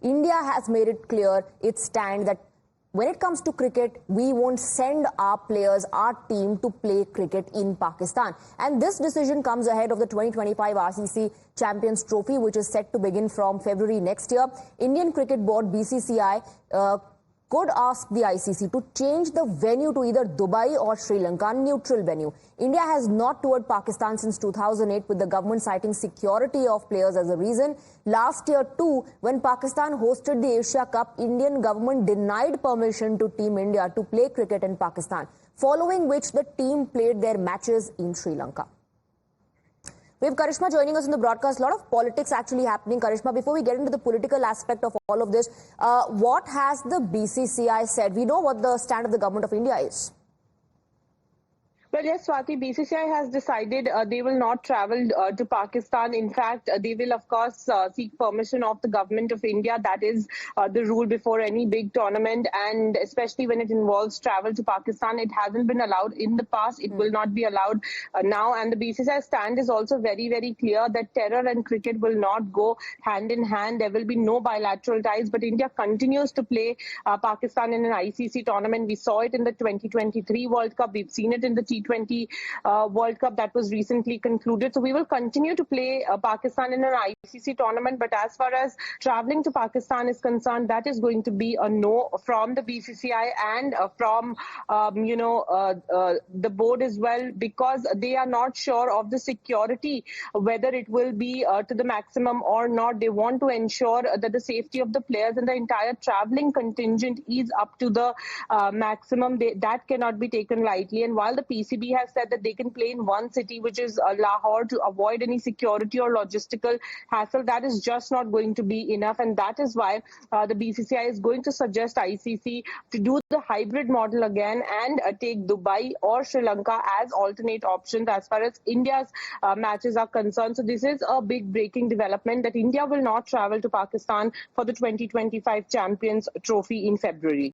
India has made it clear its stand that when it comes to cricket, we won't send our players, our team to play cricket in Pakistan. And this decision comes ahead of the 2025 RCC Champions Trophy, which is set to begin from February next year. Indian Cricket Board, BCCI, could ask the ICC to change the venue to either Dubai or Sri Lanka, neutral venue. India has not toured Pakistan since 2008, with the government citing security of players as a reason. Last year too, when Pakistan hosted the Asia Cup, Indian government denied permission to Team India to play cricket in Pakistan, following which the team played their matches in Sri Lanka. We have Karishma joining us in the broadcast. A lot of politics actually happening. Karishma, before we get into the political aspect of all of this, what has the BCCI said? We know what the stand of the government of India is. Well, yes, Swati, BCCI has decided they will not travel to Pakistan. In fact, they will, of course, seek permission of the government of India. That is the rule before any big tournament. And especially when it involves travel to Pakistan, it hasn't been allowed in the past. It will not be allowed now. And the BCCI stand is also very, very clear that terror and cricket will not go hand in hand. There will be no bilateral ties. But India continues to play Pakistan in an ICC tournament. We saw it in the 2023 World Cup. We've seen it in the T20 World Cup that was recently concluded. So we will continue to play Pakistan in an ICC tournament. But as far as traveling to Pakistan is concerned, that is going to be a no from the BCCI and from, the board as well, because they are not sure of the security, whether it will be to the maximum or not. They want to ensure that the safety of the players and the entire traveling contingent is up to the maximum. That cannot be taken lightly. And while the PCB has said that they can play in one city, which is Lahore, to avoid any security or logistical hassle, that is just not going to be enough. And that is why the BCCI is going to suggest ICC to do the hybrid model again and take Dubai or Sri Lanka as alternate options as far as India's matches are concerned. So this is a big breaking development that India will not travel to Pakistan for the 2025 Champions Trophy in February.